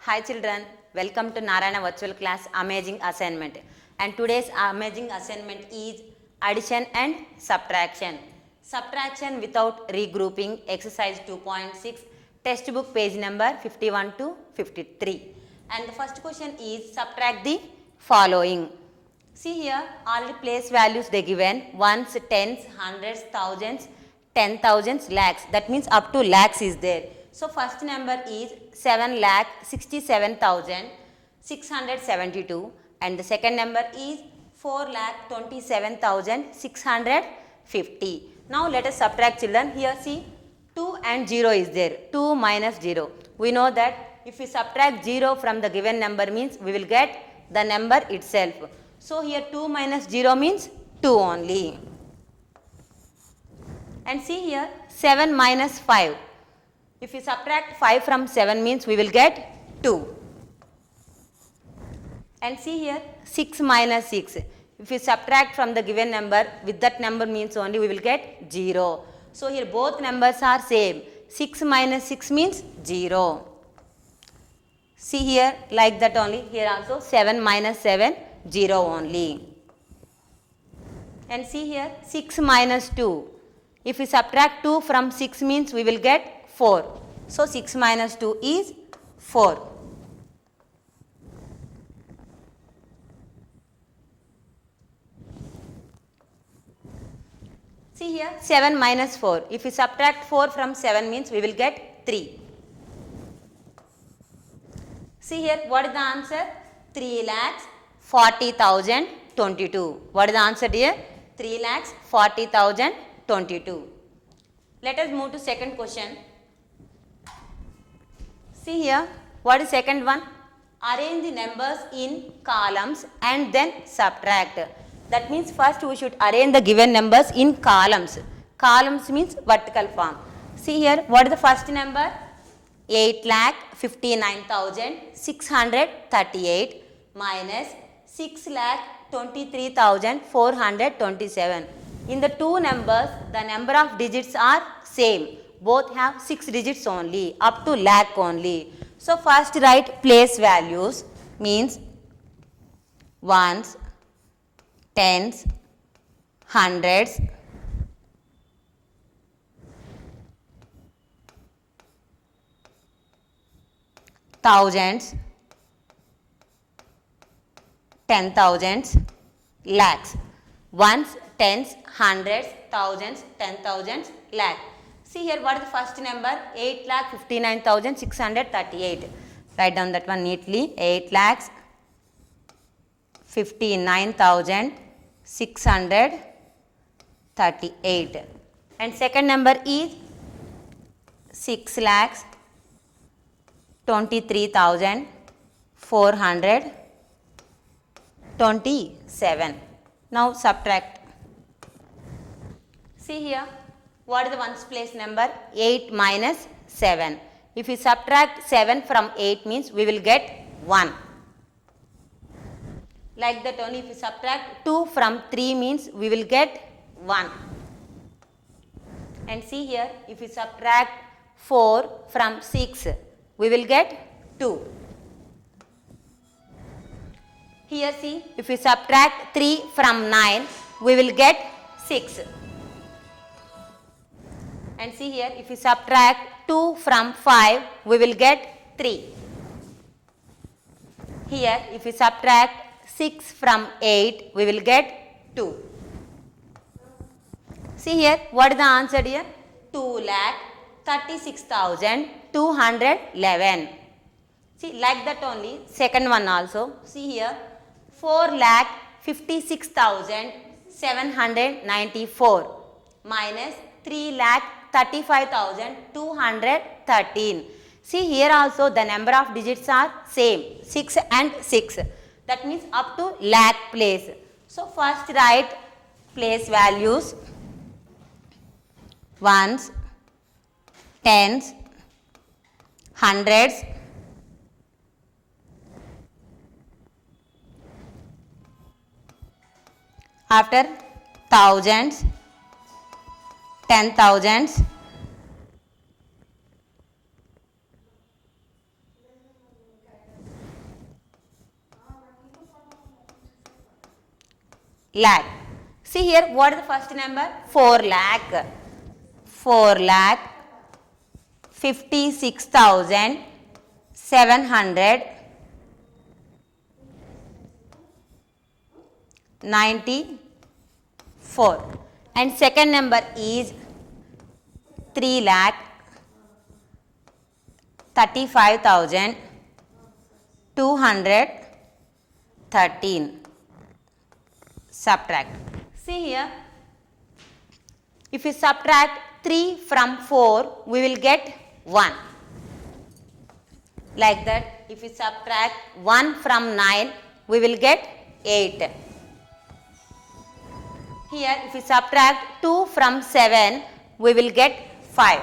Hi children, welcome to Narayana virtual class amazing assignment, and today's amazing assignment is addition and subtraction. Subtraction without regrouping, exercise 2.6, textbook page number 51 to 53. And the first question is subtract the following. See here, already place values they given, ones, tens, hundreds, thousands, 10,000s, lakhs. That means up to lakhs is there. So first number is 7,67,672 and the second number is 4,27,650. Now let us subtract children. Here see 2 and 0 is there. 2 minus 0. We know that if we subtract 0 from the given number means we will get the number itself. So here 2 minus 0 means 2 only. And see here 7 minus 5. If we subtract 5 from 7 means we will get 2. And see here 6 minus 6. If we subtract from the given number with that number means only we will get 0. So here both numbers are same. 6 minus 6 means 0. See here like that only. Here also 7 minus 7 0 only. And see here 6 minus 2. If we subtract 2 from 6 means we will get 4. So 6 minus 2 is 4. See here 7 minus 4. If we subtract 4 from 7 means we will get 3. See here what is the answer? 3,40,022. What is the answer here? 3,40,022. Let us move to second question. See here, what is second one? Arrange the numbers in columns and then subtract. That means first we should arrange the given numbers in columns. Columns means vertical form. See here, what is the first number? 8,59,638 minus 6,23,427. In the two numbers, the number of digits are same. Both have 6 digits only, up to lakh only. So first write place values means ones, tens, hundreds, thousands, 10,000s, lakhs. Ones, tens, hundreds, thousands, 10,000s, lakh. See here what is the first number? 8,59,638. Write down that one neatly. 8,59,638. And second number is 6,23,427. Now subtract. See here, what is the ones place number? 8 minus 7. If we subtract 7 from 8 means we will get 1. Like that only if we subtract 2 from 3 means we will get 1. And see here, if we subtract 4 from 6, we will get 2. Here see, if we subtract 3 from 9, we will get 6. And see here, if we subtract 2 from 5, we will get 3. Here, if we subtract 6 from 8, we will get 2. See here, what is the answer here? 2,36,211. See, like that only, second one also. See here, 4,56,794 minus 3,35,213. See here also the number of digits are same, 6 and 6. That means up to lakh place. So first write place values, ones, tens, hundreds, after thousands, 10,000s, lakh. See here, what is the first number? 4 lakh. 4 lakh 56,794. And second number is 3 lakh 35,213. Subtract. See here, if you subtract 3 from 4, we will get 1. Like that, if you subtract 1 from 9, we will get 8. Here, if you subtract 2 from 7, we will get 5.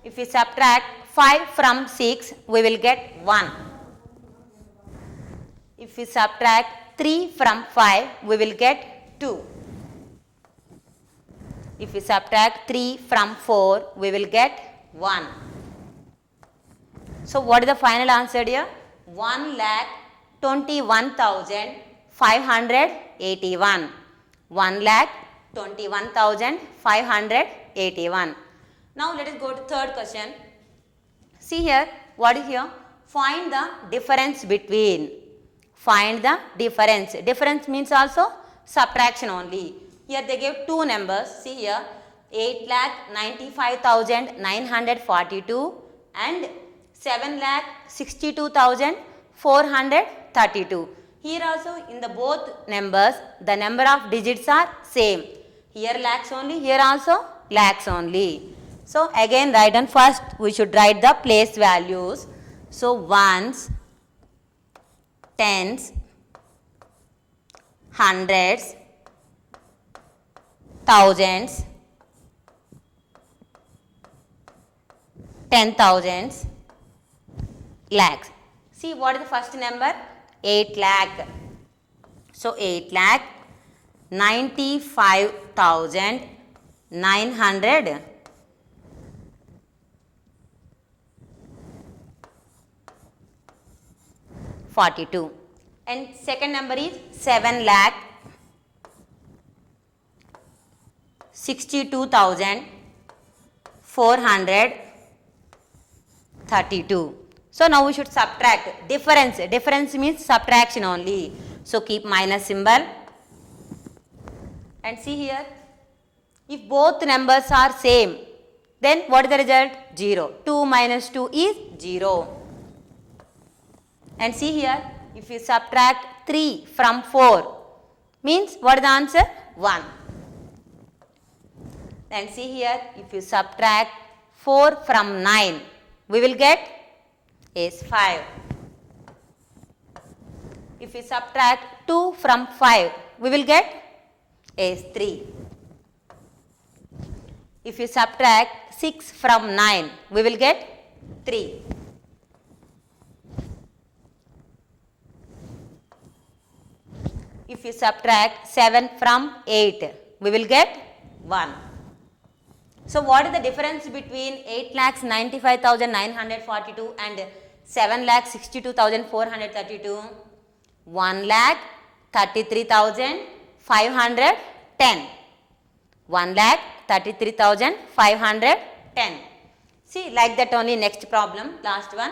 If you subtract 5 from 6, we will get 1. If we subtract 3 from 5, we will get 2. If we subtract 3 from 4, we will get 1. So, what is the final answer here? 1,21,581. 1,21,581. Now, let us go to third question. See here, what is here? Find the difference between. Find the difference. Difference means also subtraction only. Here they gave two numbers. See here, 8,95,942 and 7,62,432. Here also in the both numbers, the number of digits are same. Here lakhs only, here also lakhs only. So again write down, first we should write the place values. So ones, tens, hundreds, thousands, 10,000s, lakhs. See what is the first number? 8 lakh. So 8 lakh 95,942. And second number is 7 lakh 62,432. So now we should subtract. Difference. Difference means subtraction only. So keep minus symbol. And see here, if both numbers are same, then what is the result? 0. 2 minus 2 is 0. And see here, if you subtract 3 from 4, means what is the answer? 1. And see here, if you subtract 4 from 9, we will get is 5. If we subtract 2 from 5, we will get is 3. If you subtract 6 from 9, we will get 3. If you subtract 7 from 8, we will get 1. So what is the difference between 8,95,942 and 7,62,432? 1,33,510. 1,33,510. See, like that only. Next problem, last one.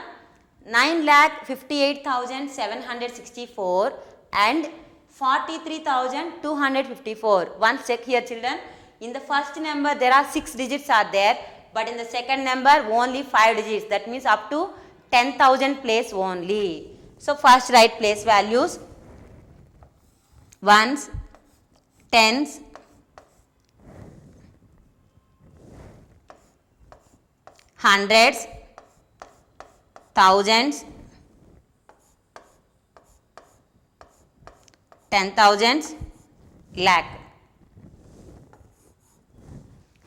9,58,764 and 43,254. Once check here, children. In the first number there are 6 digits are there, but in the second number only 5 digits. That means up to 10,000 place only. So first write place values. Ones, tens, hundreds, thousands, 10,000s, lakh.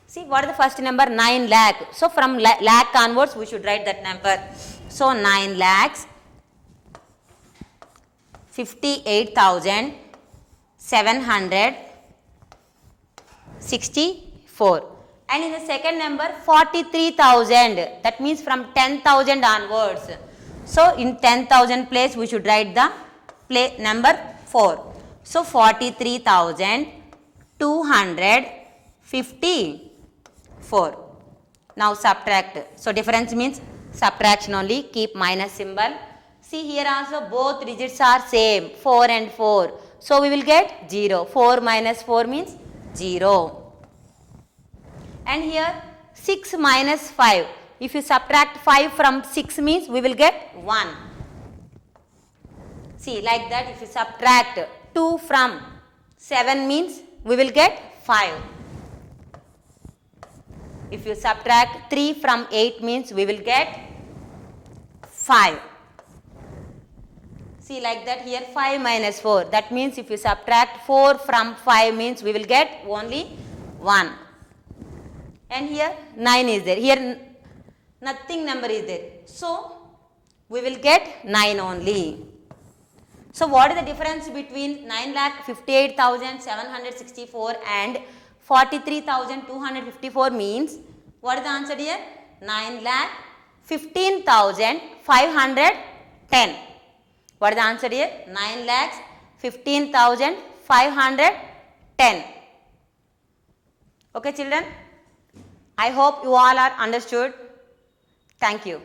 See what is the first number? 9 lakh. So from lakh onwards we should write that number. So 9 lakhs 58,764. And in the second number 43,000. That means from 10,000 onwards. So in 10,000 place we should write the number 4. So 43,254. Now subtract. So difference means subtraction only. Keep minus symbol. See here also both digits are same, 4 and 4. So we will get 0. 4 minus 4 means 0. And here 6 minus 5. If you subtract 5 from 6 means we will get 1. See like that, if you subtract 2 from 7 means we will get 5. If you subtract 3 from 8 means we will get 5. See like that, here 5 minus 4. That means if you subtract 4 from 5 means we will get only 1. And here 9 is there. Here nothing number is there. So we will get 9 only. So what is the difference between 9,58,764 and 43,254 means? What is the answer here? 9,15,510. What is the answer here? 9,15,510. Okay children? I hope you all are understood. Thank you.